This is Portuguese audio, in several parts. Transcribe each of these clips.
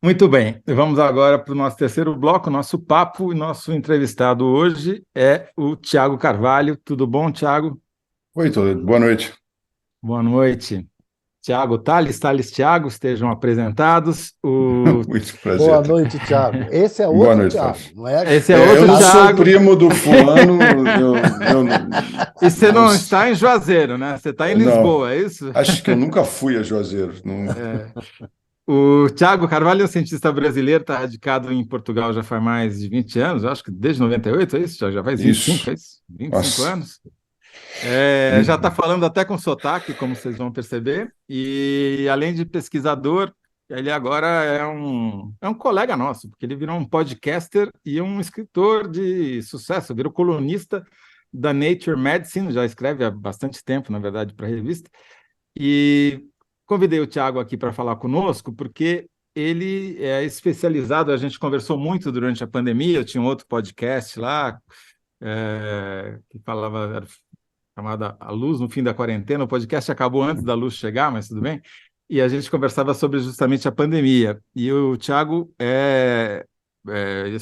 Muito bem, vamos agora para o nosso terceiro bloco, nosso papo, e nosso entrevistado hoje é o Tiago Carvalho. Tudo bom, Tiago? Oi, Toledo. Boa noite. Boa noite. Tiago Thales Tiago, estejam apresentados. Muito Boa prazer. noite, Thiago. Esse é Boa outro noite, Thiago, Thales. não é Esse é Eu outro não sou Tiago, primo do fulano, eu e você não, não está em Juazeiro, né? Você está em não, Lisboa, é isso? acho que eu nunca fui a Juazeiro. Não, É. O Tiago Carvalho é um cientista brasileiro, está radicado em Portugal já faz mais de 20 anos, eu acho que desde 98, é isso? Já faz 25, isso, é isso? 25 nossa. anos. Já está falando até com sotaque, como vocês vão perceber, e além de pesquisador, ele agora é um colega nosso, porque ele virou um podcaster e um escritor de sucesso, virou colunista da Nature Medicine, já escreve há bastante tempo, na verdade, para a revista, e convidei o Tiago aqui para falar conosco, porque ele é especializado, a gente conversou muito durante a pandemia, eu tinha um outro podcast lá, que falava, chamada A Luz no Fim da Quarentena. O podcast acabou antes da luz chegar, mas tudo bem. E a gente conversava sobre justamente a pandemia. E o Tiago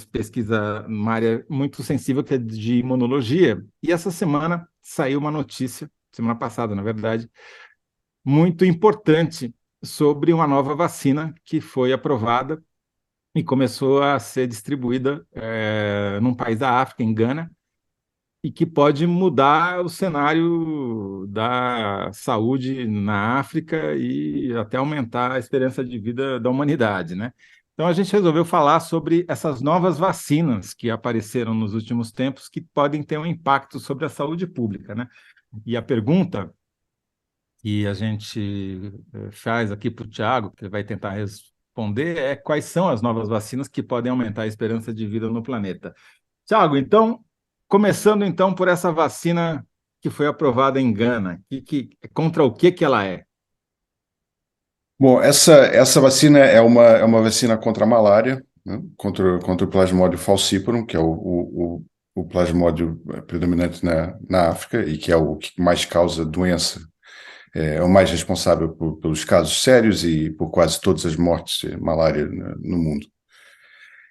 pesquisa numa área muito sensível, que é de imunologia. E essa semana saiu uma notícia, semana passada, na verdade, muito importante sobre uma nova vacina que foi aprovada e começou a ser distribuída num país da África, em Gana, e que pode mudar o cenário da saúde na África e até aumentar a esperança de vida da humanidade, né? Então a gente resolveu falar sobre essas novas vacinas que apareceram nos últimos tempos que podem ter um impacto sobre a saúde pública, né? E a pergunta que a gente faz aqui para o Tiago, que ele vai tentar responder, é quais são as novas vacinas que podem aumentar a esperança de vida no planeta. Tiago, então, começando então por essa vacina que foi aprovada em Gana, contra o que ela é? Bom, essa vacina é uma vacina contra a malária, né? Contra o Plasmodium falciparum, que é o plasmódio predominante na África e que é o que mais causa doença. É o mais responsável pelos casos sérios e por quase todas as mortes de malária no mundo.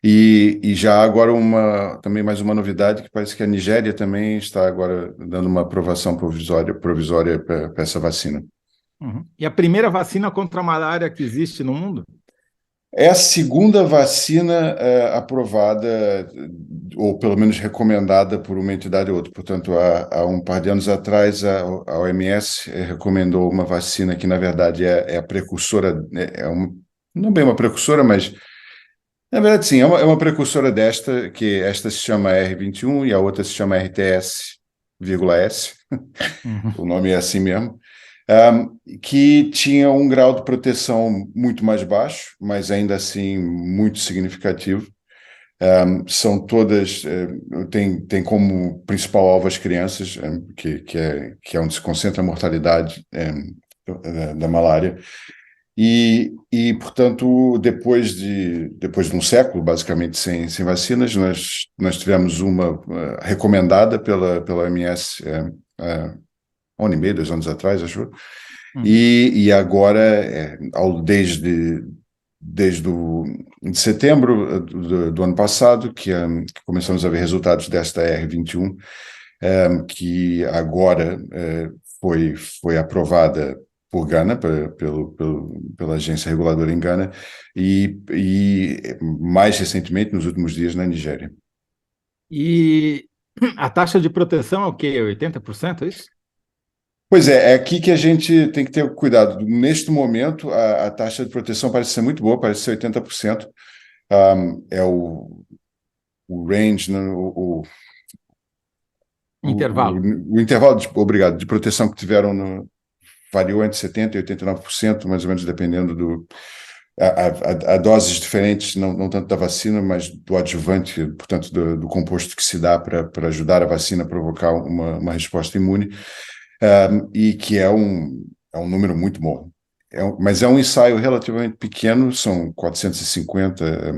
E já agora também mais uma novidade, que parece que a Nigéria também está agora dando uma aprovação provisória para essa vacina. Uhum. E a primeira vacina contra a malária que existe no mundo? É a segunda vacina aprovada, ou pelo menos recomendada por uma entidade ou outra. Portanto, há um par de anos atrás, a OMS recomendou uma vacina que, na verdade, é a precursora, não bem uma precursora, mas, na verdade, sim, é uma precursora desta, que esta se chama R21 e a outra se chama RTS,S, Uhum. o nome é assim mesmo, que tinha um grau de proteção muito mais baixo, mas ainda assim muito significativo. São todas, tem como principal alvo as crianças, que é onde se concentra a mortalidade da malária. Portanto, depois de um século, basicamente, sem vacinas, nós tivemos uma recomendada pela OMS há um ano e meio, 2 anos atrás, acho. Uhum. E agora, desde de setembro do ano passado, que começamos a ver resultados desta R21, que agora foi aprovada por Gana, pela agência reguladora em Gana, e mais recentemente, nos últimos dias, na Nigéria. E a taxa de proteção é o quê? 80%, é isso? Pois é aqui que a gente tem que ter cuidado. Neste momento, a taxa de proteção parece ser muito boa, parece ser 80%. É o range, né, Intervalo. o intervalo obrigado, de proteção que tiveram variou entre 70% e 89%, mais ou menos, dependendo a doses diferentes, não tanto da vacina, mas do adjuvante, portanto, do composto que se dá para ajudar a vacina a provocar uma resposta imune, e que é um número muito bom. Mas é um ensaio relativamente pequeno, são 450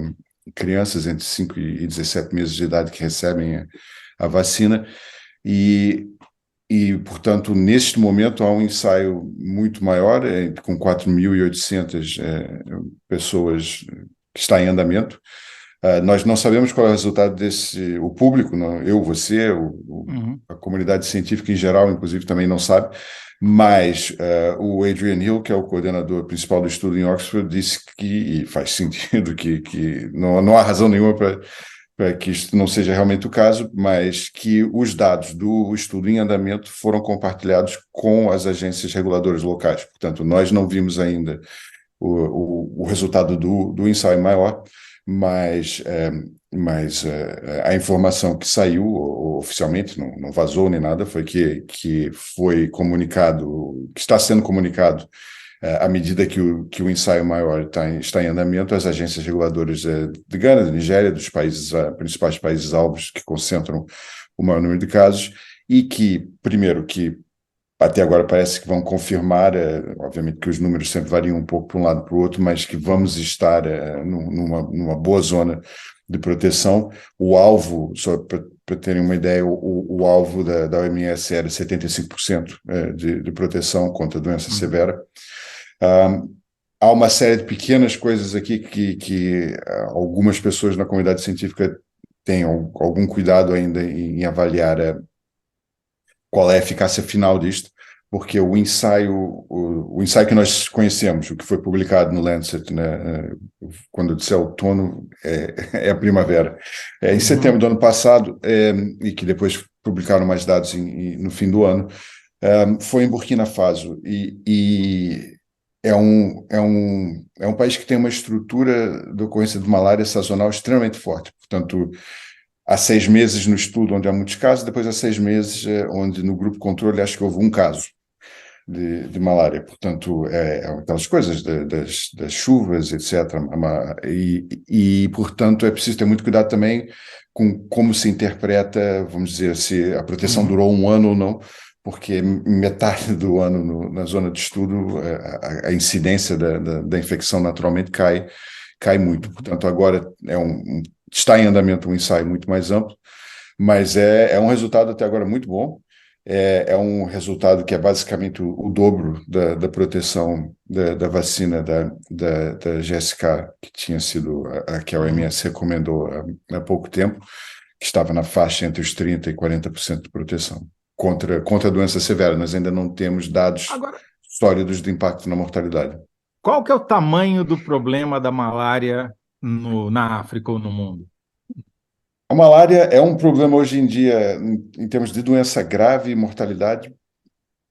crianças entre 5 e 17 meses de idade que recebem a vacina, e, portanto, neste momento há um ensaio muito maior, com 4.800 pessoas que está em andamento. Nós não sabemos qual é o resultado o público, não, eu, você, Uhum. a comunidade científica em geral, inclusive, também não sabe, mas o Adrian Hill, que é o coordenador principal do estudo em Oxford, disse que, e faz sentido, que não há razão nenhuma para que isto não seja realmente o caso, mas que os dados do estudo em andamento foram compartilhados com as agências reguladoras locais. Portanto, nós não vimos ainda o resultado do ensaio maior, mas a informação que saiu oficialmente, não vazou nem nada, foi que foi comunicado, que está sendo comunicado à medida que o ensaio maior está em andamento, as agências reguladoras de Gana, de Nigéria, dos países, principais países alvos que concentram o maior número de casos, e que, primeiro, que até agora parece que vão confirmar, obviamente que os números sempre variam um pouco para um lado para o outro, mas que vamos estar numa boa zona de proteção. O alvo, só para terem uma ideia, o alvo da OMS era 75% de proteção contra doença Uhum. severa. Há uma série de pequenas coisas aqui que algumas pessoas na comunidade científica têm algum cuidado ainda em avaliar qual é a eficácia final disto, porque o ensaio que nós conhecemos, o que foi publicado no Lancet, né, quando eu disser outono, é a primavera. Em setembro Uhum. do ano passado, e que depois publicaram mais dados no fim do ano, foi em Burkina Faso, e é um país que tem uma estrutura de ocorrência de malária sazonal extremamente forte. Portanto, há 6 meses no estudo onde há muitos casos, depois há 6 meses onde no grupo controle acho que houve um caso de malária. Portanto, aquelas coisas das chuvas, etc. Portanto, é preciso ter muito cuidado também com como se interpreta, vamos dizer, se a proteção Uhum. durou um ano ou não, porque metade do ano na zona de estudo a incidência da infecção naturalmente cai muito. Uhum. Portanto, agora está em andamento um ensaio muito mais amplo, mas é um resultado até agora muito bom. É um resultado que é basicamente o dobro da proteção da vacina da GSK, que tinha sido a que a Uhum. OMS recomendou há pouco tempo, que estava na faixa entre os 30% e 40% de proteção contra a doença severa. Nós ainda não temos dados Agora, sólidos de impacto na mortalidade. qual que é o tamanho do problema da malária na África ou no mundo? A malária é um problema hoje em dia, em termos de doença grave e mortalidade,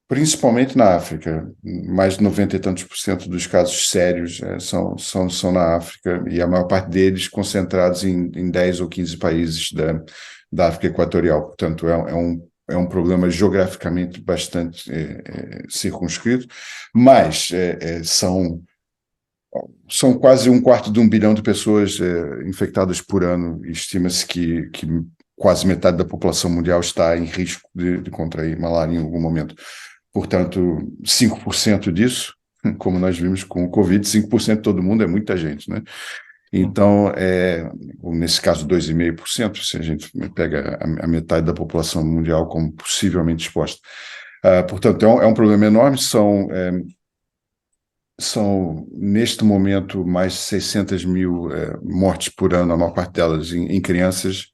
principalmente na África. Mais de 90 e tantos por cento dos casos sérios são na África, e a maior parte deles concentrados em 10 ou 15 países da África Equatorial. Portanto, é um problema geograficamente bastante circunscrito, mas são quase um quarto de 1 bilhão de pessoas infectadas por ano, e estima-se que quase metade da população mundial está em risco de contrair malária em algum momento. Portanto, 5% disso, como nós vimos com o Covid, 5% de todo mundo é muita gente, né? Sim. Então, nesse caso, 2,5%, se a gente pega a metade da população mundial como possivelmente exposta. Portanto, é um problema enorme. São, neste momento, mais de 600 mil mortes por ano, a maior parte delas em crianças.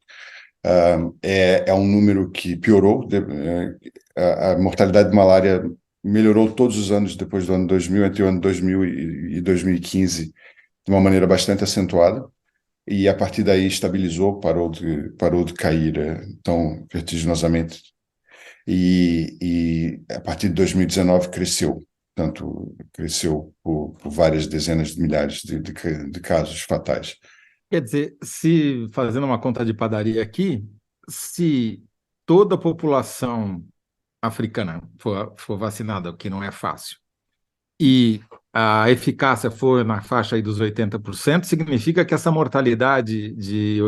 É um número que piorou. A mortalidade de malária melhorou todos os anos depois do ano 2000, entre o ano 2000 e 2015, de uma maneira bastante acentuada. E a partir daí estabilizou, parou de cair tão vertiginosamente. E a partir de 2019 cresceu. Portanto, cresceu por várias dezenas de milhares de casos fatais. Quer dizer, se fazendo uma conta de padaria aqui, se toda a população africana for vacinada, o que não é fácil, e a eficácia for na faixa aí dos 80%, significa que essa mortalidade de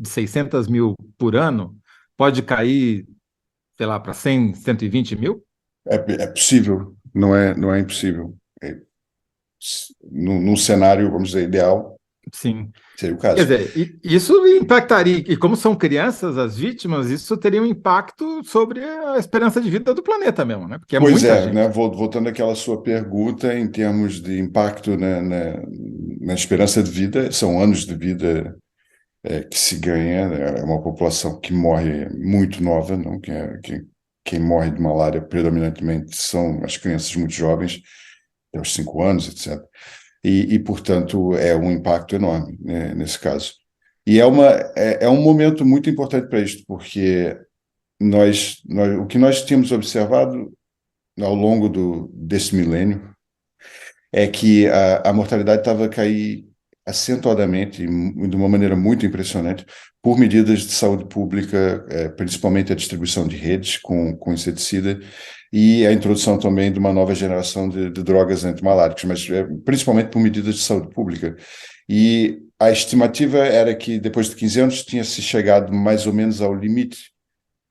600 mil por ano pode cair, sei lá, para 100, 120 mil? É possível, não é impossível. Num cenário, vamos dizer, ideal, sim. Seria o Quer caso. dizer, isso impactaria, e como são crianças as vítimas, isso teria um impacto sobre a esperança de vida do planeta mesmo, né? Porque é Pois muita é, né? gente. Voltando àquela sua pergunta, em termos de impacto na esperança de vida, são anos de vida que se ganha, né? É uma população que morre muito nova, não? Quem morre de malária predominantemente são as crianças muito jovens, até os 5 anos, etc. Portanto, é um impacto enorme, né, nesse caso. E é um momento muito importante para isto, porque o que nós tínhamos observado ao longo desse milênio é que a mortalidade estava a cair acentuadamente e de uma maneira muito impressionante por medidas de saúde pública, principalmente a distribuição de redes com inseticida e a introdução também de uma nova geração de drogas antimaláricas, mas principalmente por medidas de saúde pública. E a estimativa era que depois de 15 anos tinha-se chegado mais ou menos ao limite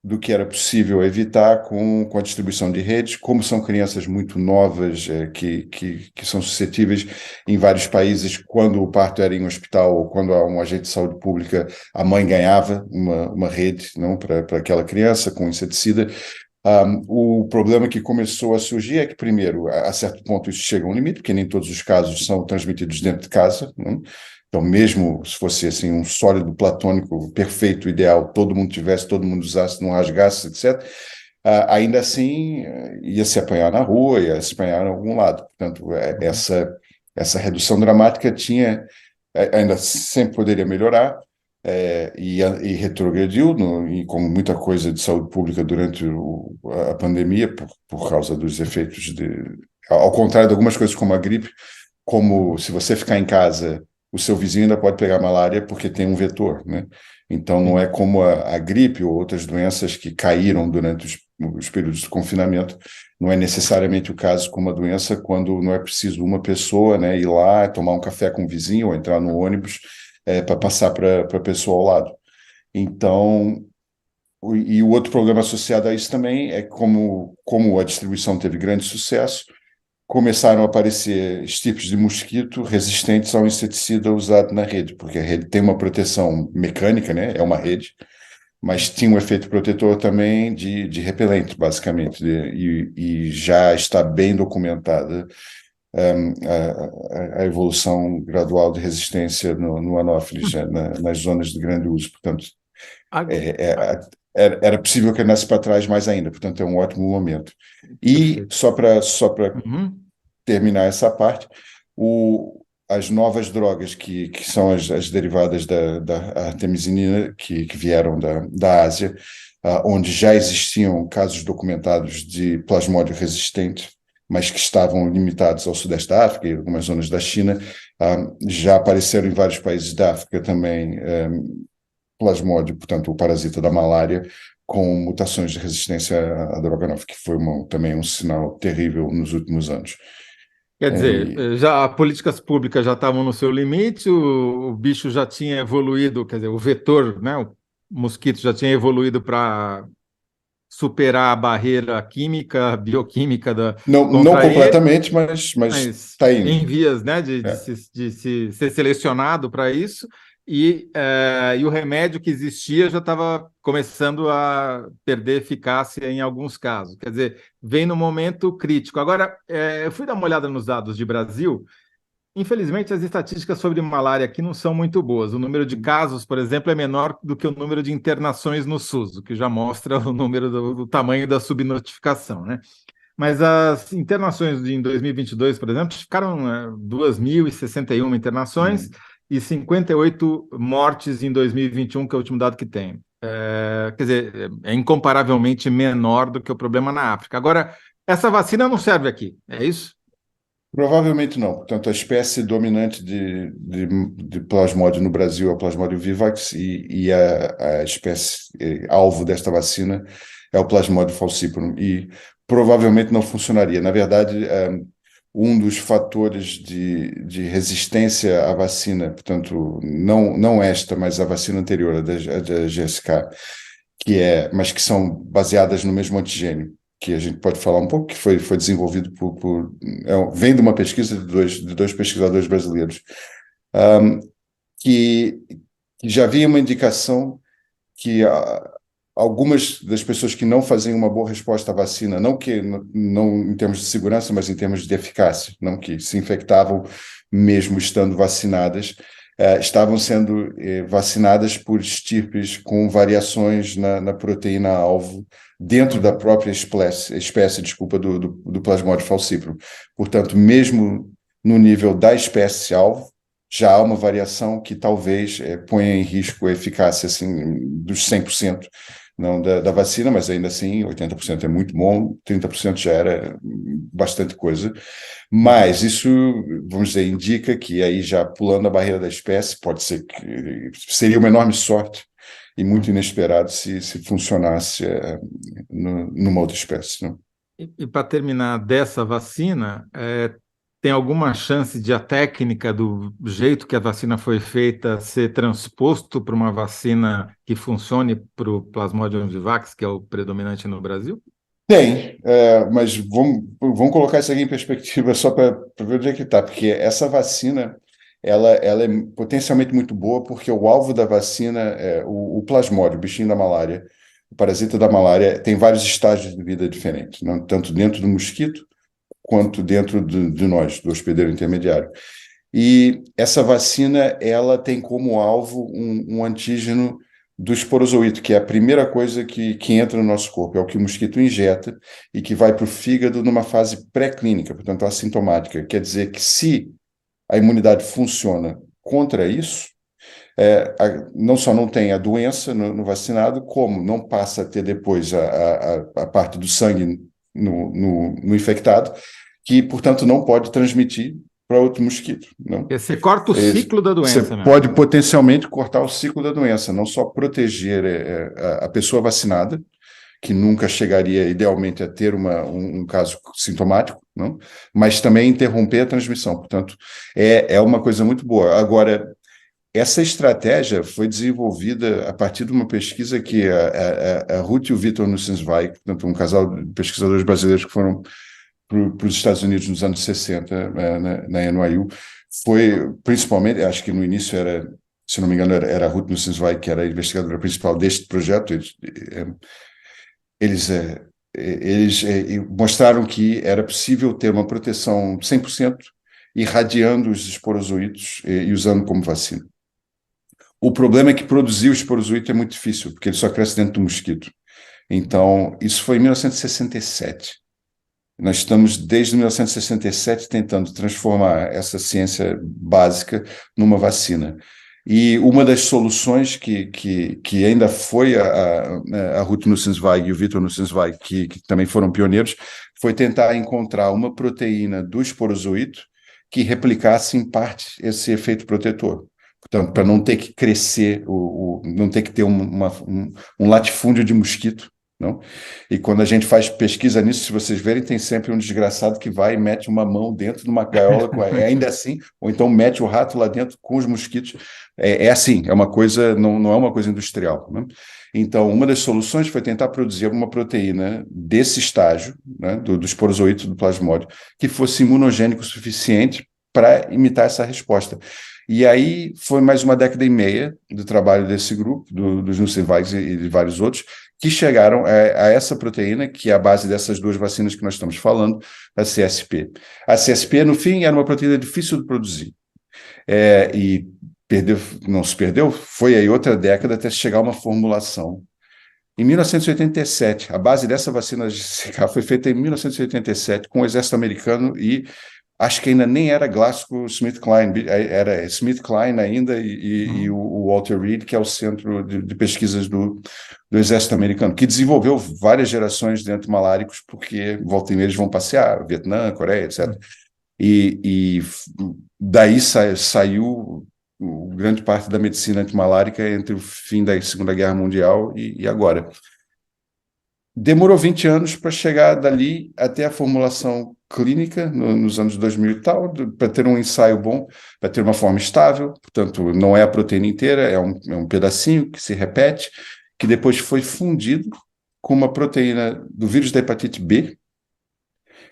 do que era possível evitar com a distribuição de redes, como são crianças muito novas que são suscetíveis em vários países, quando o parto era em um hospital ou quando há um agente de saúde pública, a mãe ganhava uma rede não para aquela criança com inseticida. O problema que começou a surgir é que, primeiro, a certo ponto isso chega a um limite, porque nem todos os casos são transmitidos dentro de casa, não? Então, mesmo se fosse assim um sólido platônico perfeito, ideal, todo mundo tivesse, todo mundo usasse, não rasgasse, etc., ainda assim ia se apanhar na rua, ia se apanhar em algum lado. Portanto, Uhum. essa redução dramática ainda sempre poderia melhorar, e retrogrediu, e como muita coisa de saúde pública durante a pandemia, por causa dos efeitos ao contrário de algumas coisas como a gripe, como Uhum. se você ficar em casa, o seu vizinho ainda pode pegar malária porque tem um vetor, né? Então não é Sim. como a gripe ou outras doenças que caíram durante os períodos de confinamento, não é necessariamente o caso com uma doença quando não é preciso uma pessoa, né, ir lá tomar um café com o vizinho ou entrar no ônibus para passar para a pessoa ao lado. Então, e o outro problema associado a isso também é que como a distribuição teve grande sucesso, começaram a aparecer estes de mosquito resistentes ao inseticida usado na rede, porque a rede tem uma proteção mecânica, né? É uma rede, mas tinha um efeito protetor também de repelente, basicamente, e já está bem documentada a evolução gradual de resistência no Anopheles, nas zonas de grande uso. Portanto, Ah, é, ah, é, era possível que andasse para trás mais ainda, portanto, é um ótimo momento. E perfeito. só para Uhum. terminar essa parte, as novas drogas que são as derivadas da artemisinina que vieram da Ásia, onde já existiam casos documentados de plasmódio resistente, mas que estavam limitados ao Sudeste da África e algumas zonas da China, já apareceram em vários países da África também plasmódio, portanto o parasita da malária, com mutações de resistência à droga nova, que foi também um sinal terrível nos últimos anos. Quer dizer, E, já políticas públicas já estavam no seu limite, o bicho já tinha evoluído, quer dizer, o vetor, né, o mosquito já tinha evoluído para superar a barreira química, bioquímica não contra ele, completamente, mas mas está indo. em vias, né, É. de se ser selecionado para isso, e o remédio que existia já estava começando a perder eficácia em alguns casos. Quer dizer, vem no momento crítico. Agora, eu fui dar uma olhada nos dados de Brasil. Infelizmente, as estatísticas sobre malária aqui não são muito boas. O número de casos, por exemplo, é menor do que o número de internações no SUS, o que já mostra o número do tamanho da subnotificação, né? Mas as internações em 2022, por exemplo, ficaram 2.061 internações e 58 mortes em 2021, que é o último dado que tem. Quer dizer, é incomparavelmente menor do que o problema na África. Agora, essa vacina não serve aqui, é isso? Provavelmente não. Portanto, a espécie dominante de plasmódio no Brasil é o Plasmódio vivax e a espécie alvo desta vacina é o Plasmódio falciparum e provavelmente não funcionaria. Na verdade, um dos fatores de resistência à vacina, portanto, não esta, mas a vacina anterior, a da GSK, mas que são baseadas no mesmo antigênio, que a gente pode falar um pouco, que foi desenvolvido vem de uma pesquisa de dois pesquisadores brasileiros. que já havia uma indicação que algumas das pessoas que não faziam uma boa resposta à vacina, não em termos de segurança, mas em termos de eficácia, não que se infectavam mesmo estando vacinadas, estavam sendo vacinadas por estirpes com variações na proteína-alvo dentro da própria espécie do Plasmodium falciparum. Portanto, mesmo no nível da espécie-alvo, já há uma variação que talvez ponha em risco a eficácia assim, dos 100%, não da vacina, mas ainda assim 80% é muito bom, 30% já era bastante coisa. Mas isso, vamos dizer, indica que aí já pulando a barreira da espécie, pode ser que seria uma enorme sorte e muito inesperado se funcionasse numa outra espécie. Não? E para terminar dessa vacina, tem alguma chance de a técnica do jeito que a vacina foi feita ser transposto para uma vacina que funcione para o Plasmodium vivax, que é o predominante no Brasil? Tem, mas vamos colocar isso aqui em perspectiva só para ver onde é que está, porque essa vacina ela é potencialmente muito boa, porque o alvo da vacina é o plasmódio, o bichinho da malária, o parasita da malária, tem vários estágios de vida diferentes, não? Tanto dentro do mosquito quanto dentro de nós, do hospedeiro intermediário. E essa vacina, ela tem como alvo um antígeno do esporozoito, que é a primeira coisa que entra no nosso corpo, é o que o mosquito injeta e que vai para o fígado numa fase pré-clínica, portanto assintomática. Quer dizer que se a imunidade funciona contra isso, não só não tem a doença no vacinado, como não passa a ter depois a parte do sangue no infectado, que, portanto, não pode transmitir para outro mosquito. Não? Você corta o ciclo da Você doença mesmo. pode potencialmente cortar o ciclo da doença, não só proteger a pessoa vacinada, que nunca chegaria idealmente a ter um caso sintomático, não? Mas também interromper a transmissão. Portanto, é uma coisa muito boa. Agora, essa estratégia foi desenvolvida a partir de uma pesquisa que a Ruth e o Vitor Nussensweig, portanto, um casal de pesquisadores brasileiros que foram para os Estados Unidos nos anos 60, na NYU, foi principalmente, acho que no início era, se não me engano, era a Ruth Nussensweig, que era a investigadora principal deste projeto. Eles mostraram que era possível ter uma proteção 100% irradiando os esporozoítos e usando como vacina. O problema é que produzir o esporozoito é muito difícil, porque ele só cresce dentro do mosquito. Então, isso foi em 1967. Nós estamos, desde 1967, tentando transformar essa ciência básica numa vacina. E uma das soluções que ainda foi a Ruth Nussensweig e o Vitor Nussensweig, que também foram pioneiros, foi tentar encontrar uma proteína do esporozoito que replicasse, em parte, esse efeito protetor. Portanto, para não ter que crescer, não ter que ter um latifúndio de mosquito. Não? E quando a gente faz pesquisa nisso, se vocês verem, tem sempre um desgraçado que vai e mete uma mão dentro de uma gaiola, ainda assim, ou então mete o rato lá dentro com os mosquitos. É assim, é uma coisa, não é uma coisa industrial. Né? Então, uma das soluções foi tentar produzir uma proteína desse estágio, né, do esporozoito do plasmódio, que fosse imunogênico o suficiente para imitar essa resposta. E aí foi mais uma década e meia do trabalho desse grupo, dos Nussensweig e de vários outros, que chegaram a essa proteína, que é a base dessas duas vacinas que nós estamos falando, a CSP. A CSP, no fim, era uma proteína difícil de produzir. E não se perdeu, foi aí outra década até chegar a uma formulação. Em 1987, a base dessa vacina de GCK foi feita em 1987 com o exército americano e acho que ainda nem era GlaxoSmithKline, era SmithKline ainda e o Walter Reed, que é o centro de pesquisas do exército americano, que desenvolveu várias gerações de antimaláricos, porque volta e meia eles vão passear, Vietnã, Coreia, etc. E daí saiu grande parte da medicina antimalárica entre o fim da Segunda Guerra Mundial e agora. Demorou 20 anos para chegar dali até a formulação clínica, nos anos 2000 e tal, para ter um ensaio bom, para ter uma forma estável, portanto, não é a proteína inteira, é um pedacinho que se repete, que depois foi fundido com uma proteína do vírus da hepatite B,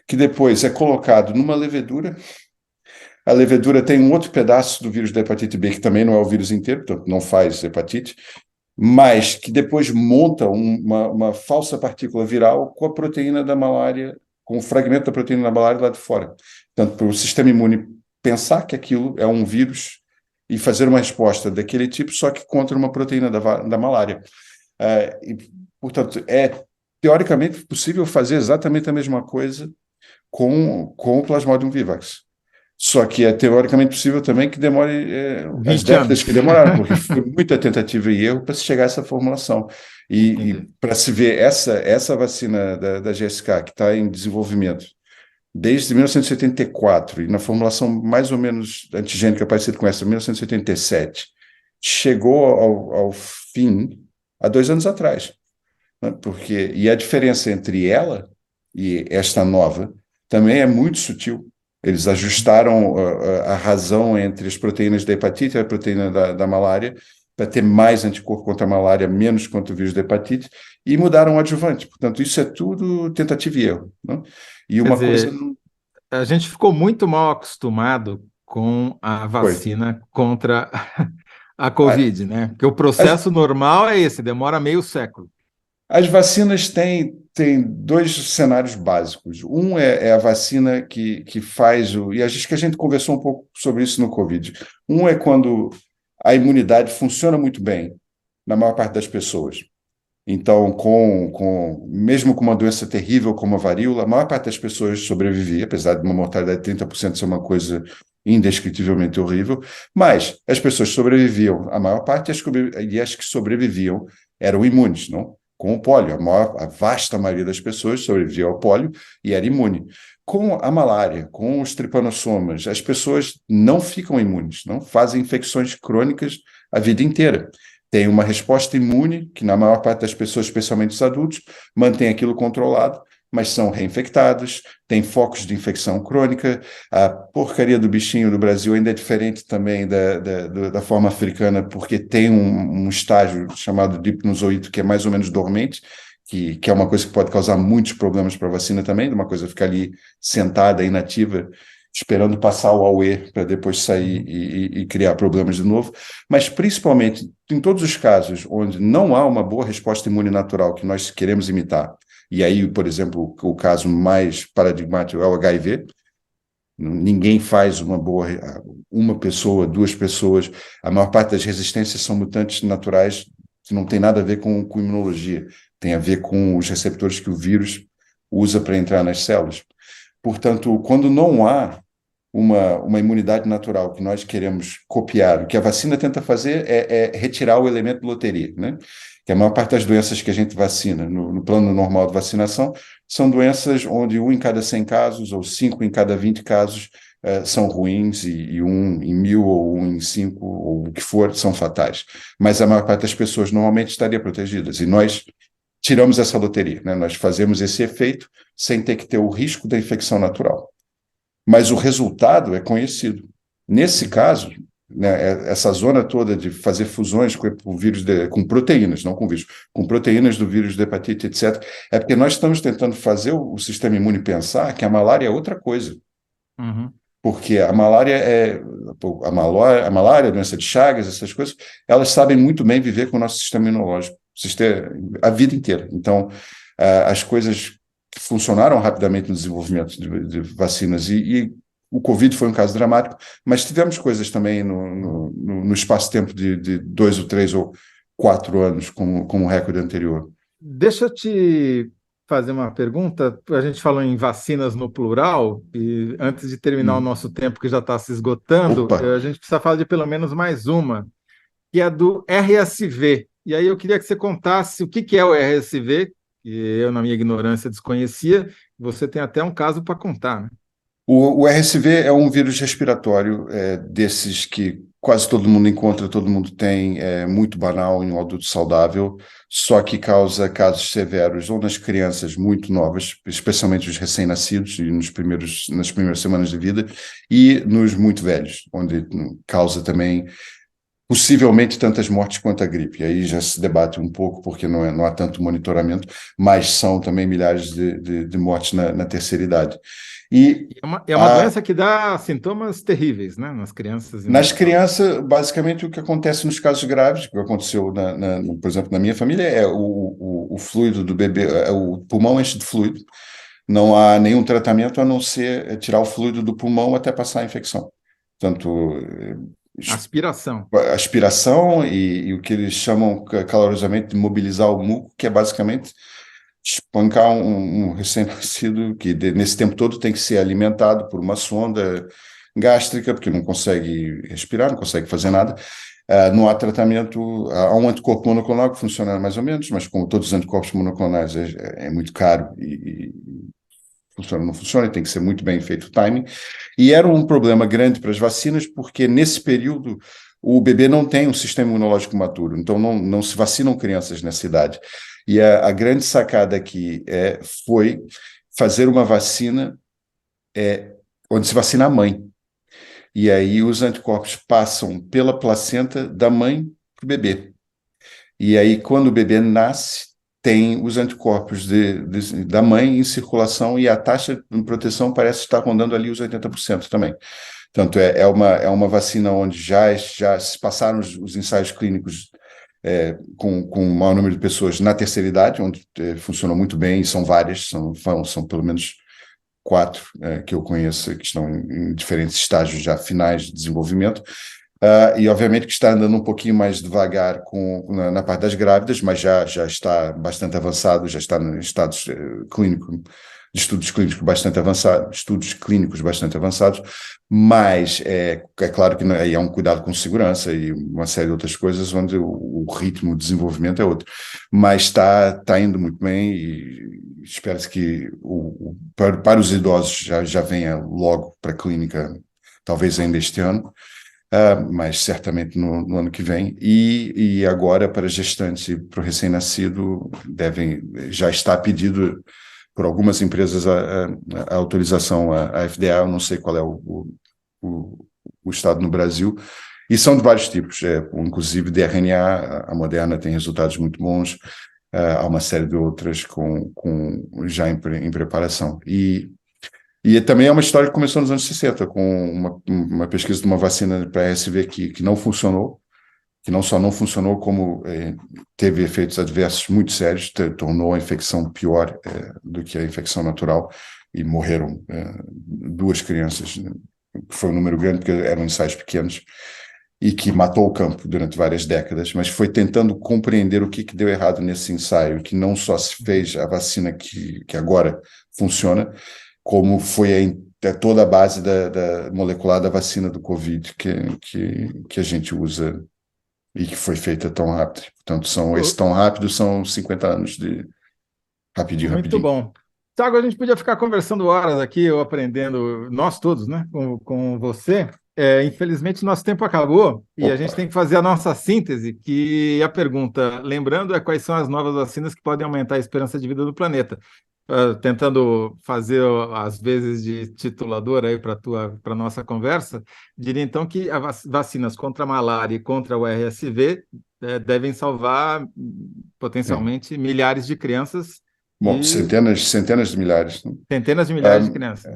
que depois é colocado numa levedura. A levedura tem um outro pedaço do vírus da hepatite B, que também não é o vírus inteiro, portanto não faz hepatite, mas que depois monta uma falsa partícula viral com a proteína da malária, com o fragmento da proteína da malária lá de fora. Portanto, para o sistema imune pensar que aquilo é um vírus e fazer uma resposta daquele tipo, só que contra uma proteína da malária. E, portanto, é teoricamente possível fazer exatamente a mesma coisa com o Plasmodium vivax. Só que é teoricamente possível também que demore as 20 décadas anos. que demoraram, porque foi muita tentativa e erro para se chegar a essa formulação. E Entendi. para se ver essa vacina da GSK, que está em desenvolvimento desde 1984, e na formulação mais ou menos antigênica parecida com essa, 1987, chegou ao fim há 2 anos atrás. Né? E a diferença entre ela e esta nova também é muito sutil. Eles ajustaram a razão entre as proteínas da hepatite e a proteína da malária para ter mais anticorpo contra a malária, menos contra o vírus da hepatite, e mudaram o adjuvante. Portanto, isso é tudo tentativa e erro. Né? E Quer uma coisa dizer, a gente ficou muito mal acostumado com a foi. vacina contra a Covid, né? Porque o As, processo normal é esse, demora meio século. as vacinas têm dois cenários básicos. Um é a vacina que faz e acho que a gente conversou um pouco sobre isso no Covid. Um é quando a imunidade funciona muito bem na maior parte das pessoas. Então, mesmo com uma doença terrível como a varíola, a maior parte das pessoas sobrevivia, apesar de uma mortalidade de 30% ser uma coisa indescritivelmente horrível, mas as pessoas sobreviviam, a maior parte, e as que sobreviviam eram imunes, não? Com o pólio. A vasta maioria das pessoas sobrevivia ao pólio e era imune. Com a malária, com os tripanossomas, as pessoas não ficam imunes, não fazem infecções crônicas a vida inteira. Tem uma resposta imune, que na maior parte das pessoas, especialmente os adultos, mantém aquilo controlado, mas são reinfectados, tem focos de infecção crônica. A porcaria do bichinho do Brasil ainda é diferente também da forma africana, porque tem um estágio chamado dipnozoído, que é mais ou menos dormente, que é uma coisa que pode causar muitos problemas para a vacina também, de uma coisa ficar ali sentada, inativa, esperando passar o AUE para depois sair e criar problemas de novo, mas principalmente em todos os casos onde não há uma boa resposta imune natural que nós queremos imitar, e aí, por exemplo, o caso mais paradigmático é o HIV, ninguém faz uma pessoa, 2 pessoas, a maior parte das resistências são mutantes naturais que não tem nada a ver com imunologia, tem a ver com os receptores que o vírus usa para entrar nas células. Portanto, quando não há uma imunidade natural que nós queremos copiar, o que a vacina tenta fazer é retirar o elemento de loteria, né? Que a maior parte das doenças que a gente vacina no plano normal de vacinação são doenças onde 1 em cada 100 casos ou 5 em cada 20 casos são ruins e 1 em 1000 ou 1 em 5 ou o que for são fatais. Mas a maior parte das pessoas normalmente estaria protegidas e nós tiramos essa loteria, né? Nós fazemos esse efeito sem ter que ter o risco da infecção natural. Mas o resultado é conhecido. Nesse caso, né, essa zona toda de fazer fusões com o vírus com proteínas, não com vírus, com proteínas do vírus de hepatite, etc., é porque nós estamos tentando fazer o sistema imune pensar que a malária é outra coisa. Uhum. Porque a malária a doença de Chagas, essas coisas, elas sabem muito bem viver com o nosso sistema imunológico, a vida inteira. Então, as coisas que funcionaram rapidamente no desenvolvimento de vacinas, e o Covid foi um caso dramático, mas tivemos coisas também no espaço-tempo de 2 ou 3 ou 4 anos, como o recorde anterior. Deixa eu te fazer uma pergunta. A gente falou em vacinas no plural, e antes de terminar o nosso tempo, que já está se esgotando, Opa! a gente precisa falar de pelo menos mais uma, que é do RSV. E aí eu queria que você contasse o que é o RSV, que eu, na minha ignorância, desconhecia. Você tem até um caso para contar, né? O RSV é um vírus respiratório desses que quase todo mundo encontra, todo mundo tem, é muito banal em um adulto saudável, só que causa casos severos ou nas crianças muito novas, especialmente os recém-nascidos e nas primeiras semanas de vida, e nos muito velhos, onde causa também possivelmente tantas mortes quanto a gripe. E aí já se debate um pouco, porque não há tanto monitoramento, mas são também milhares de mortes na terceira idade. E É uma doença que dá sintomas terríveis, né, nas crianças e nos nas idosos. crianças, basicamente, o que acontece nos casos graves, o que aconteceu, por exemplo, na minha família, é o fluido do bebê, o pulmão enche de fluido. Não há nenhum tratamento a não ser tirar o fluido do pulmão até passar a infecção. Portanto, Aspiração. aspiração e o que eles chamam calorosamente de mobilizar o muco, que é basicamente espancar um recém-nascido que nesse tempo todo tem que ser alimentado por uma sonda gástrica, porque não consegue respirar, não consegue fazer nada. Não há tratamento, há um anticorpo monoclonal que funciona mais ou menos, mas como todos os anticorpos monoclonais é muito caro e funciona ou não funciona, tem que ser muito bem feito o timing. E era um problema grande para as vacinas, porque nesse período o bebê não tem um sistema imunológico maturo, então não se vacinam crianças nessa idade. E a grande sacada aqui foi fazer uma vacina onde se vacina a mãe. E aí os anticorpos passam pela placenta da mãe para o bebê. E aí, quando o bebê nasce, tem os anticorpos da mãe em circulação e a taxa de proteção parece estar rondando ali os 80% também. Portanto, é uma vacina onde já se passaram os ensaios clínicos com o maior número de pessoas na terceira idade, onde funcionou muito bem, e são várias, são pelo menos 4 que eu conheço, que estão em diferentes estágios já finais de desenvolvimento. E obviamente que está andando um pouquinho mais devagar na parte das grávidas, mas já está bastante avançado, já está em estados clínicos, de estudos clínicos bastante avançados, mas é claro que aí há um cuidado com segurança e uma série de outras coisas onde o ritmo de desenvolvimento é outro, mas está indo muito bem e espera-se que para os idosos já venha logo para a clínica, talvez ainda este ano. Mas certamente no ano que vem. E agora, para gestantes e para o recém-nascido, já está pedido por algumas empresas a autorização à FDA, eu não sei qual é o estado no Brasil, e são de vários tipos, inclusive de RNA, a Moderna tem resultados muito bons, há uma série de outras já em preparação. E também é uma história que começou nos anos 60, com uma pesquisa de uma vacina para RSV que não funcionou, que não só não funcionou, como teve efeitos adversos muito sérios, tornou a infecção pior do que a infecção natural, e morreram 2 crianças, né? Foi um número grande, porque eram ensaios pequenos, e que matou o campo durante várias décadas, mas foi tentando compreender o que deu errado nesse ensaio, que não só se fez a vacina que agora funciona, como foi toda a base da molecular da vacina do Covid que a gente usa e que foi feita tão rápido. Portanto, esse tão rápido são 50 anos de rapidinho, Muito rapidinho. bom. Tiago, a gente podia ficar conversando horas aqui, eu aprendendo, nós todos, né, com você. Infelizmente, nosso tempo acabou e a Opa, gente tem que fazer a nossa síntese, que a pergunta, lembrando, é quais são as novas vacinas que podem aumentar a esperança de vida do planeta. Tentando fazer às vezes de titulador aí para a nossa conversa, diria então que as vacinas contra a malária e contra o RSV devem salvar é. potencialmente milhares de crianças Bom, e centenas de milhares, né? centenas de milhares de Ah, crianças.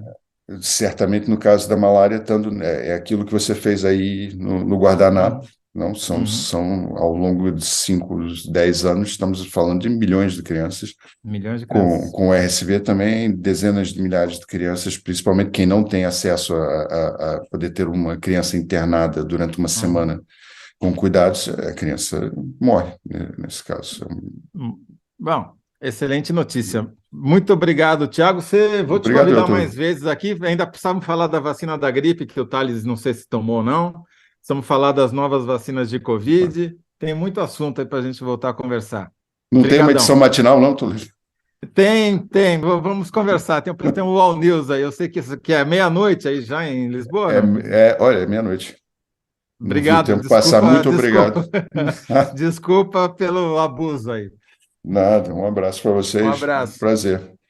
certamente no caso da malária, é aquilo que você fez aí no guardanapo, Uhum, não? uhum. São ao longo de 5, 10 anos, estamos falando de milhões de crianças. Milhões de Com, crianças. com o RSV também, dezenas de milhares de crianças, principalmente quem não tem acesso a poder ter uma criança internada durante uma Uhum. semana com cuidados, a criança morre, né, nesse caso. Bom, excelente notícia. Muito obrigado, Tiago. Vou te Obrigado, convidar doutor. mais vezes aqui. Ainda precisamos falar da vacina da gripe, que o Thales não sei se tomou ou não. Precisamos falar das novas vacinas de Covid. Tem muito assunto aí para a gente voltar a conversar. Não tem uma edição Obrigadão. matinal, não, Túlio? Tem. Vamos conversar. Tem um UOL News aí. Eu sei que isso aqui é meia-noite aí já em Lisboa, não? Olha, é meia-noite. Não vi o Obrigado. tempo passar. Desculpa, Muito desculpa. obrigado. Desculpa pelo abuso aí. Nada, um abraço para Um vocês. abraço. Prazer.